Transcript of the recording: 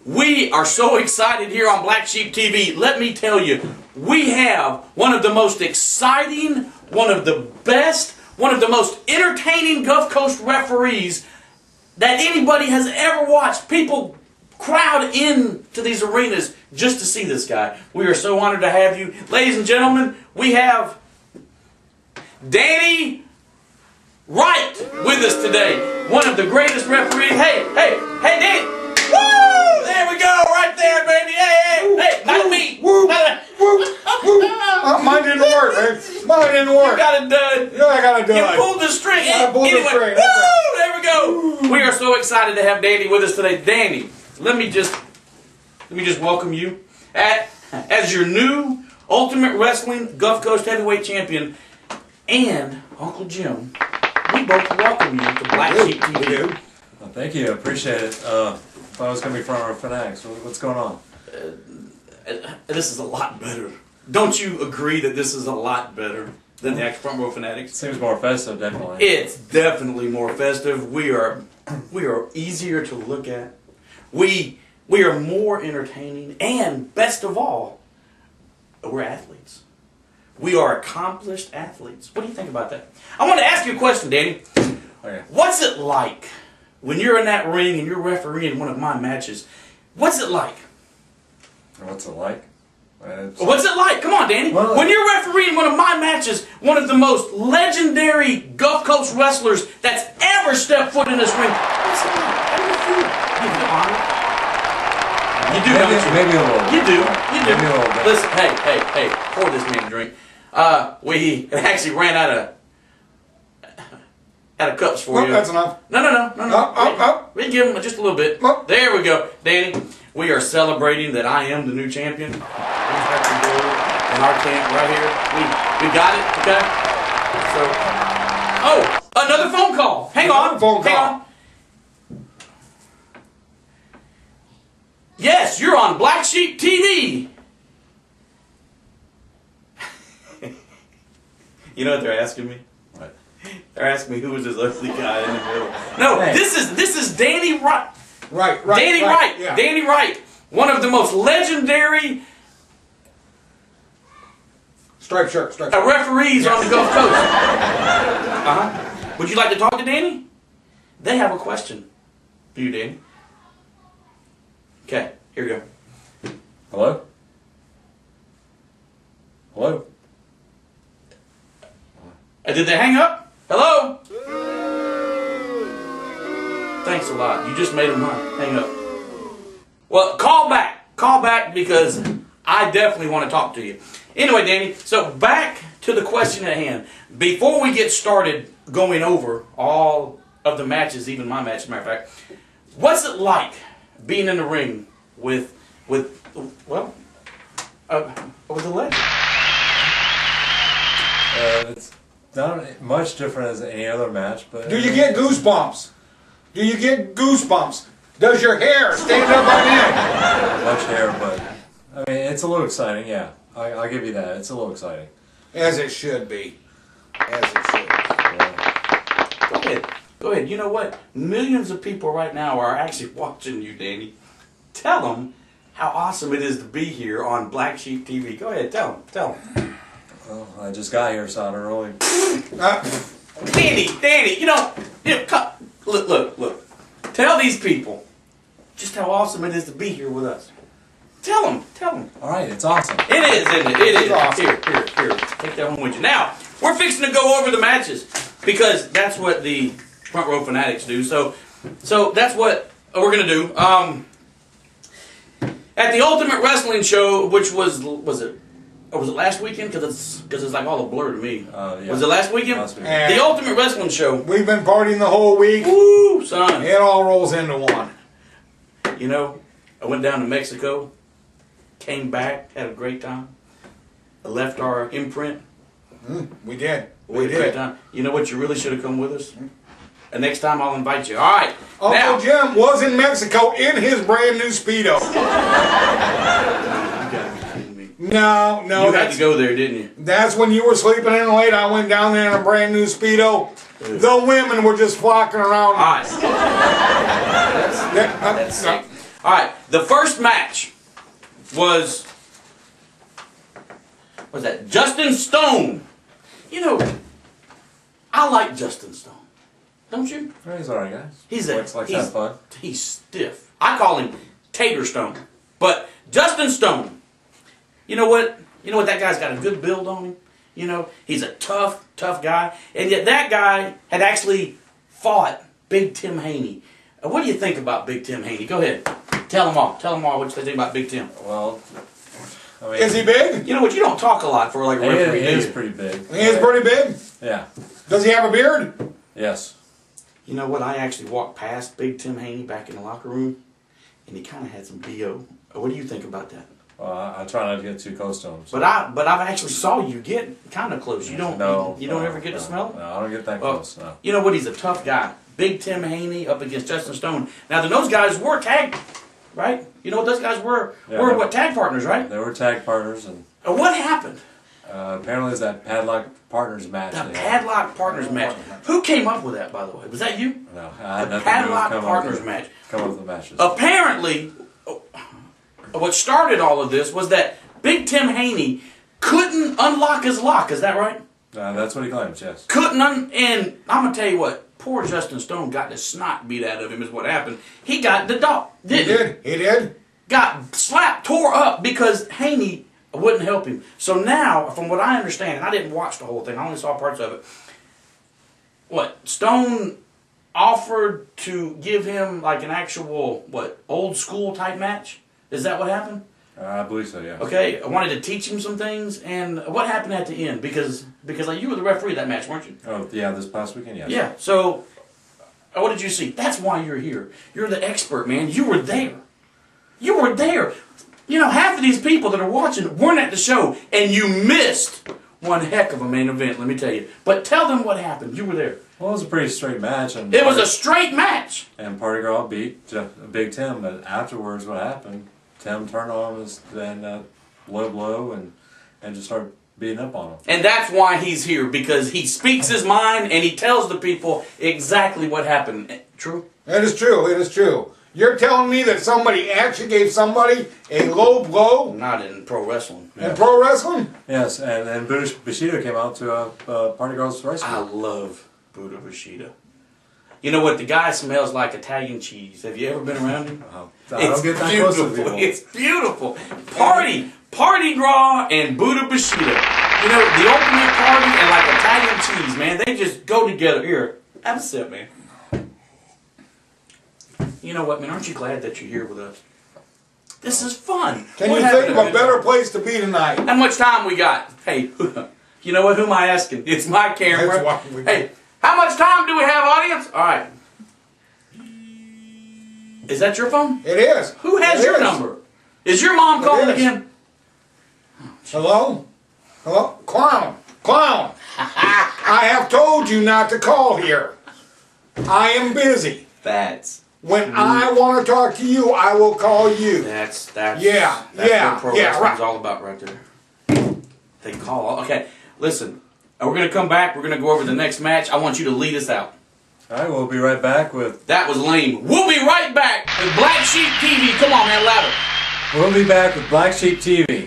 We are so excited here on Black Sheep TV. Let me tell you, we have one of the most exciting, one of the best, one of the most entertaining Gulf Coast referees that anybody has ever watched. People crowd into these arenas just to see this guy. We are so honored to have you. Ladies and gentlemen, we have Danny Wright with us today. One of the greatest referees. Hey, Danny. Woo! There we go, right there, baby. Hey, not me. Woo! Mine didn't work, man. Mine didn't work. You got it done. Yeah, I got it done. You pulled the string. I pulled the string. Woo! There we go. We are so excited to have Danny with us today. Danny, let me just welcome you as your new Ultimate Wrestling Gulf Coast Heavyweight Champion, and Uncle Jim. We both welcome you to Black Sheep TV. Well, thank you, I appreciate it. Thought I was going to be front row Fanatics. What's going on? This is a lot better. Don't you agree that this is a lot better than the actual front row Fanatics? Seems more festive, definitely. It's definitely more festive. We are easier to look at. We are more entertaining, and best of all, we're athletes. We are accomplished athletes. What do you think about that? I want to ask you a question, Danny. Okay. What's it like when you're in that ring and you're refereeing one of my matches? What's it like? What's it like? What's it like? Come on, Danny. Well, when you're refereeing one of my matches, one of the most legendary Gulf Coast wrestlers that's ever stepped foot in this ring, what's it like? How do you feel? You give me honor. You do, don't you? Maybe a little bit. You do. You do. Maybe a little bit. Listen, hey, pour this man a drink. We actually ran out of cups for you. That's enough. No. We can give him just a little bit. Nope. There we go. Danny, we are celebrating that I am the new champion. We have to go in our camp right here. We got it, okay? So, oh, another phone call. Hang on. Yes, you're on Black Sheep TV. You know what they're asking me? What? They're asking me who was this ugly guy in the middle. No, Hey. this is Danny Wright. Right. Danny Wright. Yeah. Danny Wright. One of the most legendary Striped shirt. referees on the Gulf Coast. Would you like to talk to Danny? They have a question for you, Danny. Okay, here we go. Hello? Hello? Did they hang up? Hello? Thanks a lot. You just made them hang up. Well, call back. Call back because I definitely want to talk to you. Anyway, Danny, so back to the question at hand. Before we get started going over all of the matches, even my match, as a matter of fact, what's it like being in the ring with a legend? It's not much different as any other match, but... Do you get goosebumps? Does your hair stand up on end? Much hair, but... I mean, it's a little exciting, yeah. I'll give you that. It's a little exciting. As it should be. Yeah. Go ahead. You know what? Millions of people right now are actually watching you, Danny. Tell them how awesome it is to be here on Black Sheep TV. Go ahead, tell them. Well, I just got here, so I don't really... Danny, look. Tell these people just how awesome it is to be here with us. Tell them. All right, it's awesome. It is, isn't it? It is. Awesome. Here. Take that home with you. Now, we're fixing to go over the matches because that's what the Front Row Fanatics do. So that's what we're going to do. At the Ultimate Wrestling Show, which was it last weekend? Because it's like all a blur to me. Yeah. Was it last weekend? Last weekend. The Ultimate Wrestling Show. We've been partying the whole week. Woo, son. It all rolls into one. You know, I went down to Mexico, came back, had a great time. I left our imprint. We did. We had a great time. You know what? You really should have come with us. And next time I'll invite you. All right. Uncle Jim was in Mexico in his brand new Speedo. You gotta be kidding me. No. You had to go there, didn't you? That's when you were sleeping in late. I went down there in a brand new Speedo. The women were just flocking around. All right. That's sick. All right. The first match was that Justin Stone. You know, I like Justin Stone. Don't you? He's alright, guys. He's fun. He's stiff. I call him Tater Stone. But Justin Stone, you know what? You know what? That guy's got a good build on him. You know, he's a tough guy. And yet that guy had actually fought Big Tim Haney. What do you think about Big Tim Haney? Go ahead. Tell them all. Tell them all what you think about Big Tim. Well, I mean, Is he big? You know what? You don't talk a lot for like a referee. He is pretty big. He is pretty big? Yeah. Does he have a beard? Yes. You know what? I actually walked past Big Tim Haney back in the locker room, and he kind of had some B.O. What do you think about that? Well, I try not to get too close to him. So. But I've actually saw you get kind of close. You don't don't ever get to smell it? No, I don't get that close. No. You know what? He's a tough guy. Big Tim Haney up against Justin Stone. Now, then those guys were tag, right? You know what those guys were? Yeah, were what, tag partners, right? They were tag partners, and What happened? apparently it's that padlock partners match. The padlock partners match. Who came up with that, by the way? Was that you? No, I had The nothing padlock to do with partners match. Come up with the matches. Apparently, what started all of this was that Big Tim Haney couldn't unlock his lock. Is that right? That's what he claims. Yes. And I'm gonna tell you what. Poor Justin Stone got the snot beat out of him. Is what happened. He got the dog. He did. Got slapped, tore up because Haney wouldn't help him. So now, from what I understand, and I didn't watch the whole thing. I only saw parts of it. What Stone offered to give him like an actual old school type match? Is that what happened? I believe so. Yeah. Okay, I wanted to teach him some things, and what happened at the end? Because like you were the referee of that match, weren't you? Oh yeah, this past weekend. Yes. Yeah. So, what did you see? That's why you're here. You're the expert, man. You were there. You were there. You know, half of these people that are watching weren't at the show, and you missed one heck of a main event. Let me tell you. But tell them what happened. You were there. Well, it was a pretty straight match, and It was a straight match. And Party Girl beat Big Tim, but afterwards, what happened? Tim turned on us, then low blow, and just started beating up on him. And that's why he's here, because he speaks his mind and he tells the people exactly what happened. True? It is true. It is true. You're telling me that somebody actually gave somebody a low blow Not in pro wrestling. in pro wrestling? Yes, and then Bushido came out to Party Girl's rescue. I love Buddha Bushido. You know what? The guy smells like Italian cheese. Have you ever been around him? I don't get that close to people. It's beautiful. Party Gras and Buddha Bushido. You know, the ultimate party and like Italian cheese, man. They just go together. Here, have a sip, man. You know what, man? Aren't you glad that you're here with us? This is fun. Can We're you having think of a good better time. place to be tonight? How much time we got? Hey, you know what? Who am I asking? It's my camera. That's why we- Hey, how much time do we have, audience? All right. Is that your phone? It is. Who has It your is. number? Is your mom calling is. again? Hello? Hello? Clown. Clown. I have told you not to call here. I am busy. That's When I want to talk to you, I will call you. that's Yeah, yeah, what pro yeah, wrestling's right. all about right there. They call. Okay, listen. We're gonna come back. We're gonna go over the next match. I want you to lead us out. All right, we'll be right back with. That was lame. We'll be right back with Black Sheep TV. Come on, man, louder. We'll be back with Black Sheep TV.